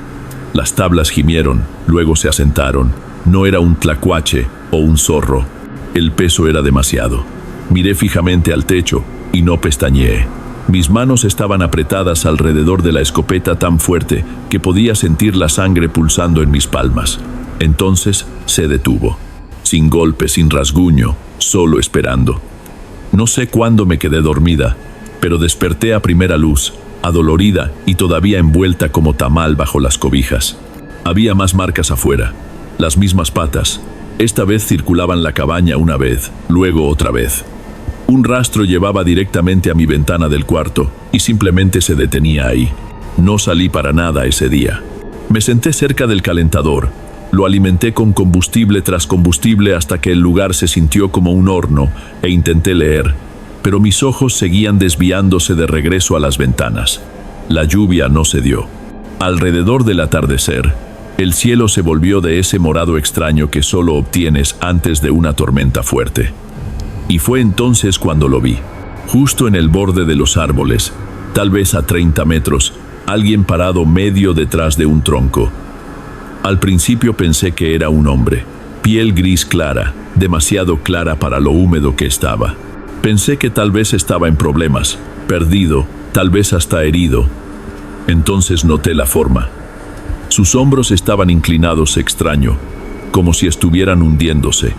Las tablas gimieron, luego se asentaron. No era un tlacuache o un zorro. El peso era demasiado. Miré fijamente al techo y no pestañeé. Mis manos estaban apretadas alrededor de la escopeta tan fuerte que podía sentir la sangre pulsando en mis palmas. Entonces se detuvo, sin golpe, sin rasguño, solo esperando. No sé cuándo me quedé dormida, pero desperté a primera luz, adolorida y todavía envuelta como tamal bajo las cobijas. Había más marcas afuera, las mismas patas. Esta vez circulaban la cabaña una vez, luego otra vez. Un rastro llevaba directamente a mi ventana del cuarto y simplemente se detenía ahí. No salí para nada ese día. Me senté cerca del calentador. Lo alimenté con combustible tras combustible hasta que el lugar se sintió como un horno e intenté leer, pero mis ojos seguían desviándose de regreso a las ventanas. La lluvia no cedió. Alrededor del atardecer, el cielo se volvió de ese morado extraño que solo obtienes antes de una tormenta fuerte. Y fue entonces cuando lo vi, justo en el borde de los árboles, tal vez a 30 metros, alguien parado medio detrás de un tronco. Al principio pensé que era un hombre, piel gris clara, demasiado clara para lo húmedo que estaba. Pensé que tal vez estaba en problemas, perdido, tal vez hasta herido. Entonces noté la forma. Sus hombros estaban inclinados extraño, como si estuvieran hundiéndose,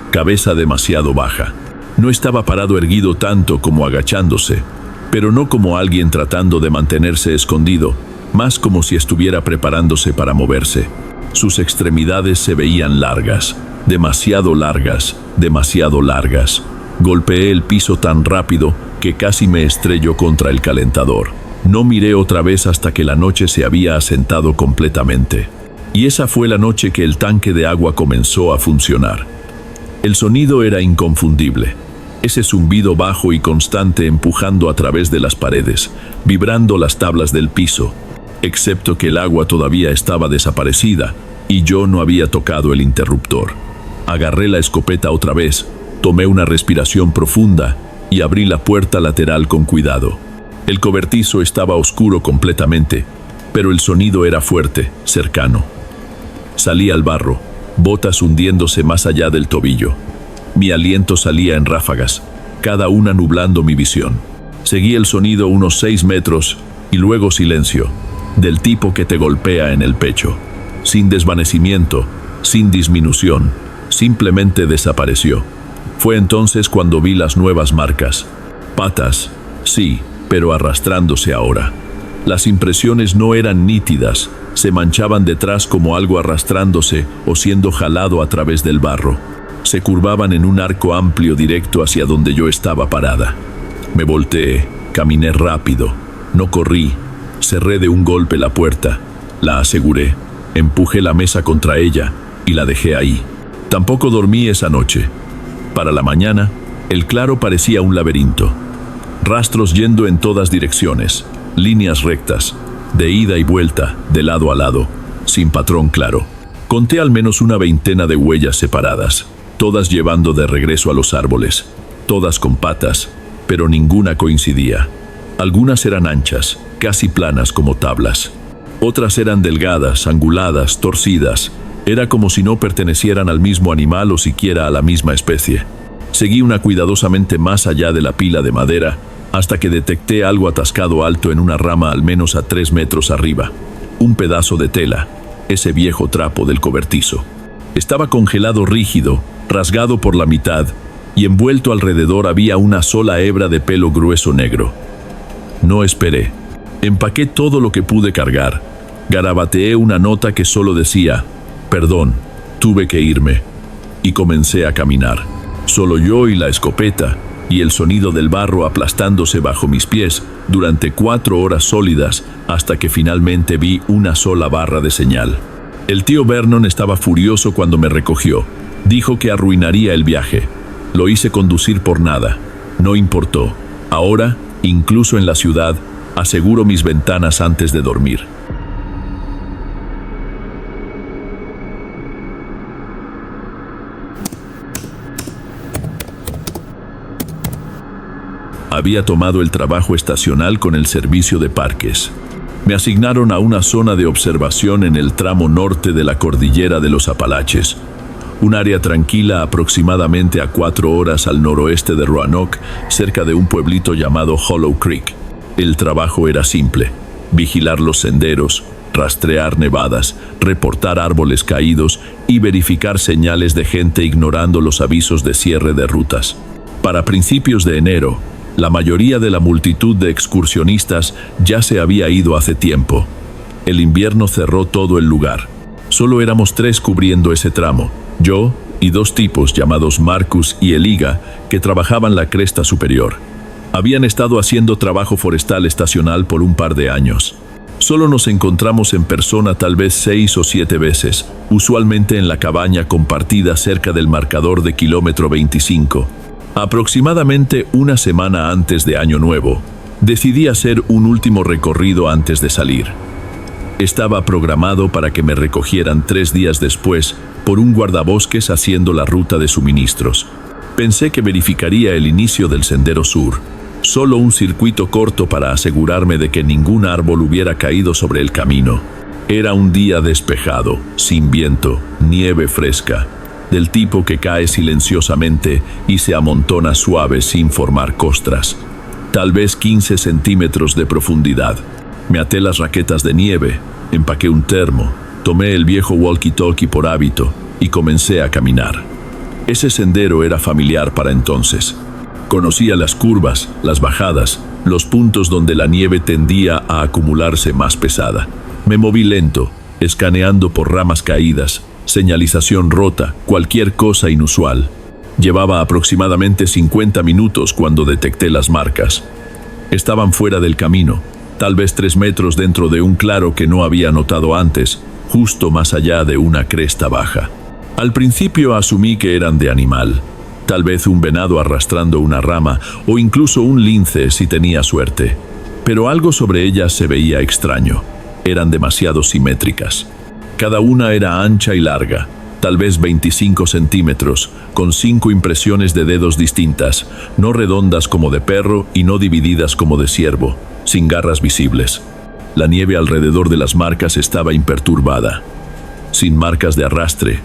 cabeza demasiado baja. No estaba parado erguido tanto como agachándose, pero no como alguien tratando de mantenerse escondido, más como si estuviera preparándose para moverse. Sus extremidades se veían largas, demasiado largas, demasiado largas. Golpeé el piso tan rápido que casi me estrelló contra el calentador. No miré otra vez hasta que la noche se había asentado completamente. Y esa fue la noche que el tanque de agua comenzó a funcionar. El sonido era inconfundible. Ese zumbido bajo y constante empujando a través de las paredes, vibrando las tablas del piso, excepto que el agua todavía estaba desaparecida y yo no había tocado el interruptor. Agarré la escopeta otra vez, tomé una respiración profunda y abrí la puerta lateral con cuidado. El cobertizo estaba oscuro completamente, pero el sonido era fuerte, cercano. Salí al barro, botas hundiéndose más allá del tobillo. Mi aliento salía en ráfagas, cada una nublando mi visión. Seguí el sonido unos 6 metros y luego silencio, del tipo que te golpea en el pecho. Sin desvanecimiento, sin disminución, simplemente desapareció. Fue entonces cuando vi las nuevas marcas. Patas, sí, pero arrastrándose ahora. Las impresiones no eran nítidas, se manchaban detrás como algo arrastrándose o siendo jalado a través del barro. Se curvaban en un arco amplio directo hacia donde yo estaba parada. Me volteé, caminé rápido, no corrí, cerré de un golpe la puerta, la aseguré, empujé la mesa contra ella y la dejé ahí. Tampoco dormí esa noche. Para la mañana, el claro parecía un laberinto. Rastros yendo en todas direcciones, líneas rectas, de ida y vuelta, de lado a lado, sin patrón claro. Conté al menos una veintena de huellas separadas, todas llevando de regreso a los árboles, todas con patas, pero ninguna coincidía. Algunas eran anchas, casi planas como tablas. Otras eran delgadas, anguladas, torcidas. Era como si no pertenecieran al mismo animal o siquiera a la misma especie. Seguí una cuidadosamente más allá de la pila de madera, hasta que detecté algo atascado alto en una rama al menos a 3 metros arriba. Un pedazo de tela, ese viejo trapo del cobertizo. Estaba congelado rígido, rasgado por la mitad, y envuelto alrededor había una sola hebra de pelo grueso negro. No esperé. Empaqué todo lo que pude cargar. Garabateé una nota que solo decía: «Perdón, tuve que irme». Y comencé a caminar. Solo yo y la escopeta, y el sonido del barro aplastándose bajo mis pies durante 4 horas sólidas, hasta que finalmente vi una sola barra de señal. El tío Vernon estaba furioso cuando me recogió. Dijo que arruinaría el viaje. Lo hice conducir por nada. No importó. Ahora, incluso en la ciudad, aseguro mis ventanas antes de dormir. Había tomado el trabajo estacional con el servicio de parques. Me asignaron a una zona de observación en el tramo norte de la cordillera de los Apalaches, un área tranquila aproximadamente a 4 horas al noroeste de Roanoke, cerca de un pueblito llamado Hollow Creek. El trabajo era simple: vigilar los senderos, rastrear nevadas, reportar árboles caídos y verificar señales de gente ignorando los avisos de cierre de rutas. Para principios de enero, la mayoría de la multitud de excursionistas ya se había ido hace tiempo. El invierno cerró todo el lugar. Solo éramos 3 cubriendo ese tramo: yo y 2 tipos llamados Marcus y Eliga, que trabajaban la cresta superior. Habían estado haciendo trabajo forestal estacional por un par de años. Solo nos encontramos en persona tal vez 6 o 7 veces, usualmente en la cabaña compartida cerca del marcador de kilómetro 25. Aproximadamente una semana antes de Año Nuevo, decidí hacer un último recorrido antes de salir. Estaba programado para que me recogieran 3 días después por un guardabosques haciendo la ruta de suministros. Pensé que verificaría el inicio del Sendero Sur, solo un circuito corto para asegurarme de que ningún árbol hubiera caído sobre el camino. Era un día despejado, sin viento, nieve fresca, del tipo que cae silenciosamente y se amontona suave sin formar costras. Tal vez 15 centímetros de profundidad. Me até las raquetas de nieve, empaqué un termo, tomé el viejo walkie-talkie por hábito y comencé a caminar. Ese sendero era familiar para entonces. Conocía las curvas, las bajadas, los puntos donde la nieve tendía a acumularse más pesada. Me moví lento, escaneando por ramas caídas, señalización rota, cualquier cosa inusual. Llevaba aproximadamente 50 minutos cuando detecté las marcas. Estaban fuera del camino, tal vez 3 metros dentro de un claro que no había notado antes, justo más allá de una cresta baja. Al principio asumí que eran de animal, tal vez un venado arrastrando una rama o incluso un lince si tenía suerte. Pero algo sobre ellas se veía extraño. Eran demasiado simétricas. Cada una era ancha y larga, tal vez 25 centímetros, con 5 impresiones de dedos distintas, no redondas como de perro y no divididas como de ciervo, sin garras visibles. La nieve alrededor de las marcas estaba imperturbada, sin marcas de arrastre,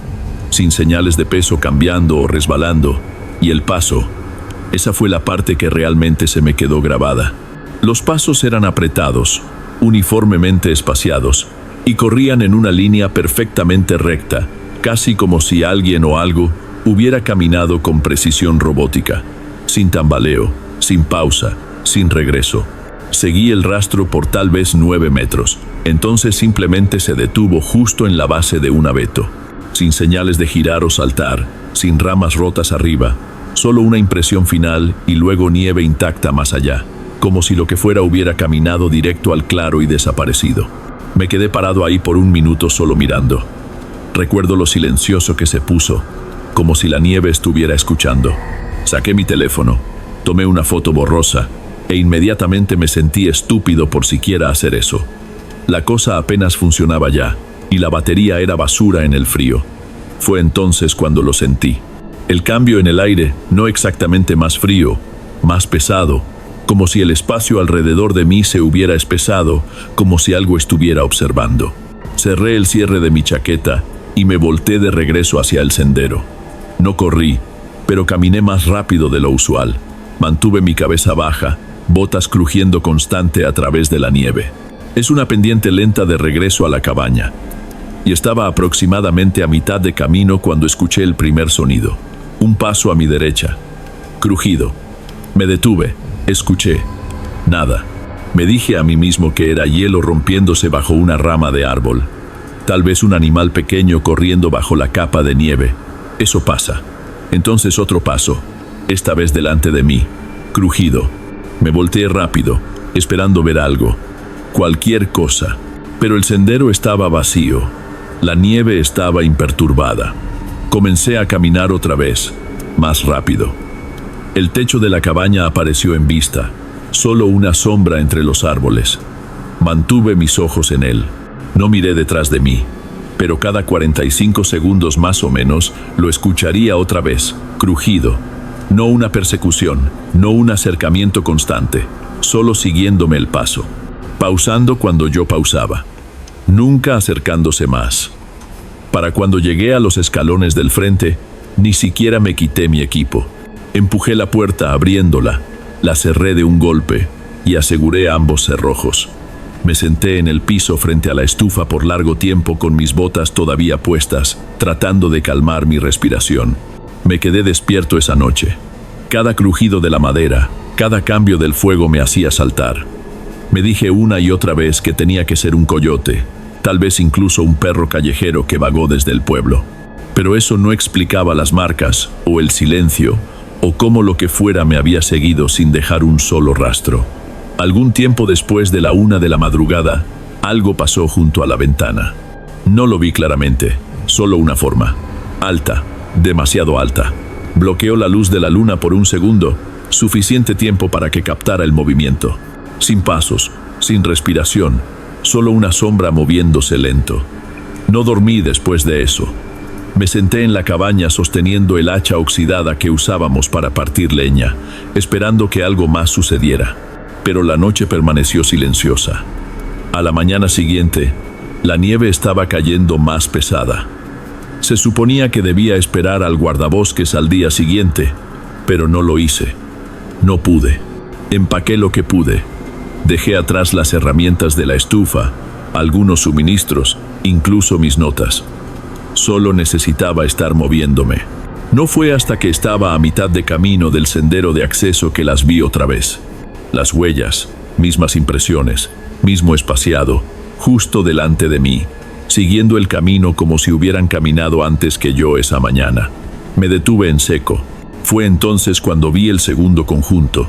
sin señales de peso cambiando o resbalando, y el paso, esa fue la parte que realmente se me quedó grabada. Los pasos eran apretados, uniformemente espaciados, y corrían en una línea perfectamente recta, casi como si alguien o algo hubiera caminado con precisión robótica, sin tambaleo, sin pausa, sin regreso. Seguí el rastro por tal vez 9 metros, entonces simplemente se detuvo justo en la base de un abeto, sin señales de girar o saltar, sin ramas rotas arriba, Solo una impresión final y luego nieve intacta más allá, como si lo que fuera hubiera caminado directo al claro y desaparecido. Me quedé parado ahí por un minuto solo mirando. Recuerdo lo silencioso que se puso, como si la nieve estuviera escuchando. Saqué mi teléfono, tomé una foto borrosa e inmediatamente me sentí estúpido por siquiera hacer eso. La cosa apenas funcionaba ya y la batería era basura en el frío. Fue entonces cuando lo sentí. El cambio en el aire, no exactamente más frío, más pesado, como si el espacio alrededor de mí se hubiera espesado, como si algo estuviera observando. Cerré el cierre de mi chaqueta y me volteé de regreso hacia el sendero. No corrí, pero caminé más rápido de lo usual. Mantuve mi cabeza baja, botas crujiendo constante a través de la nieve. Es una pendiente lenta de regreso a la cabaña, y estaba aproximadamente a mitad de camino cuando escuché el primer sonido. Un paso a mi derecha. Crujido. Me detuve. Escuché. Nada. Me dije a mí mismo que era hielo rompiéndose bajo una rama de árbol. Tal vez un animal pequeño corriendo bajo la capa de nieve. Eso pasa. Entonces otro paso. Esta vez delante de mí. Crujido. Me volteé rápido, esperando ver algo. Cualquier cosa. Pero el sendero estaba vacío. La nieve estaba imperturbada. Comencé a caminar otra vez, más rápido. El techo de la cabaña apareció en vista, solo una sombra entre los árboles. Mantuve mis ojos en él. No miré detrás de mí, pero cada 45 segundos más o menos lo escucharía otra vez, crujido. No una persecución, no un acercamiento constante, solo siguiéndome el paso, pausando cuando yo pausaba, nunca acercándose más. Para cuando llegué a los escalones del frente, ni siquiera me quité mi equipo. Empujé la puerta abriéndola, la cerré de un golpe y aseguré ambos cerrojos. Me senté en el piso frente a la estufa por largo tiempo con mis botas todavía puestas, tratando de calmar mi respiración. Me quedé despierto esa noche. Cada crujido de la madera, cada cambio del fuego me hacía saltar. Me dije una y otra vez que tenía que ser un coyote, tal vez incluso un perro callejero que vagó desde el pueblo. Pero eso no explicaba las marcas, o el silencio, o cómo lo que fuera me había seguido sin dejar un solo rastro. Algún tiempo después de la 1 de la madrugada, algo pasó junto a la ventana. No lo vi claramente, solo una forma. Alta, demasiado alta. Bloqueó la luz de la luna por un segundo, suficiente tiempo para que captara el movimiento. Sin pasos, sin respiración, solo una sombra moviéndose lento. No dormí después de eso. Me senté en la cabaña sosteniendo el hacha oxidada que usábamos para partir leña, esperando que algo más sucediera. Pero la noche permaneció silenciosa. A la mañana siguiente, la nieve estaba cayendo más pesada. Se suponía que debía esperar al guardabosques al día siguiente, pero no lo hice. No pude. Empaqué lo que pude. Dejé atrás las herramientas de la estufa, algunos suministros, incluso mis notas. Solo necesitaba estar moviéndome. No fue hasta que estaba a mitad de camino del sendero de acceso que las vi otra vez. Las huellas, mismas impresiones, mismo espaciado, justo delante de mí, siguiendo el camino como si hubieran caminado antes que yo esa mañana. Me detuve en seco. Fue entonces cuando vi el segundo conjunto.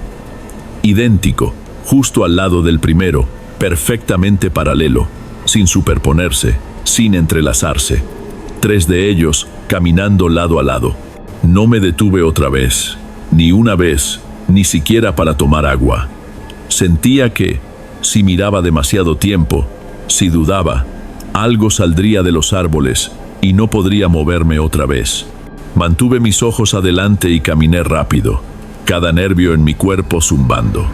Idéntico, justo al lado del primero, perfectamente paralelo, sin superponerse, sin entrelazarse. 3 de ellos caminando lado a lado. No me detuve otra vez, ni una vez, ni siquiera para tomar agua. Sentía que, si miraba demasiado tiempo, si dudaba, algo saldría de los árboles y no podría moverme otra vez. Mantuve mis ojos adelante y caminé rápido, cada nervio en mi cuerpo zumbando.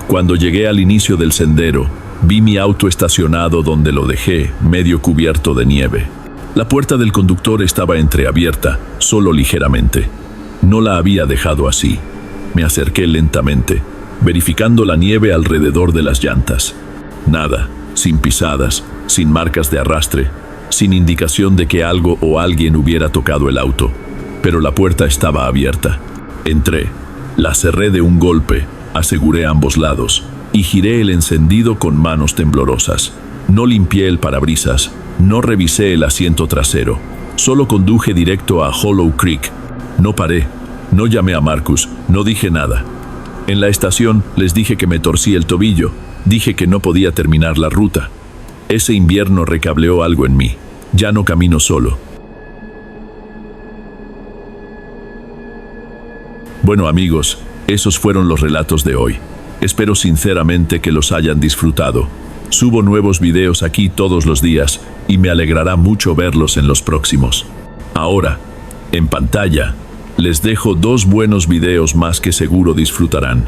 Cuando llegué al inicio del sendero, vi mi auto estacionado donde lo dejé, medio cubierto de nieve. La puerta del conductor estaba entreabierta, solo ligeramente. No la había dejado así. Me acerqué lentamente, verificando la nieve alrededor de las llantas. Nada, sin pisadas, sin marcas de arrastre, sin indicación de que algo o alguien hubiera tocado el auto. Pero la puerta estaba abierta. Entré, la cerré de un golpe, aseguré ambos lados y giré el encendido con manos temblorosas. No limpié el parabrisas, no revisé el asiento trasero, solo conduje directo a Hollow Creek. No paré, No llamé a Marcus, no dije nada. En la estación les dije que me torcí el tobillo, dije que no podía terminar la ruta. Ese invierno recableó algo en mí. Ya no camino solo. Bueno amigos, esos fueron los relatos de hoy. Espero sinceramente que los hayan disfrutado. Subo nuevos videos aquí todos los días y me alegrará mucho verlos en los próximos. Ahora, en pantalla, les dejo 2 buenos videos más que seguro disfrutarán.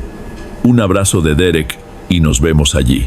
Un abrazo de Derek y nos vemos allí.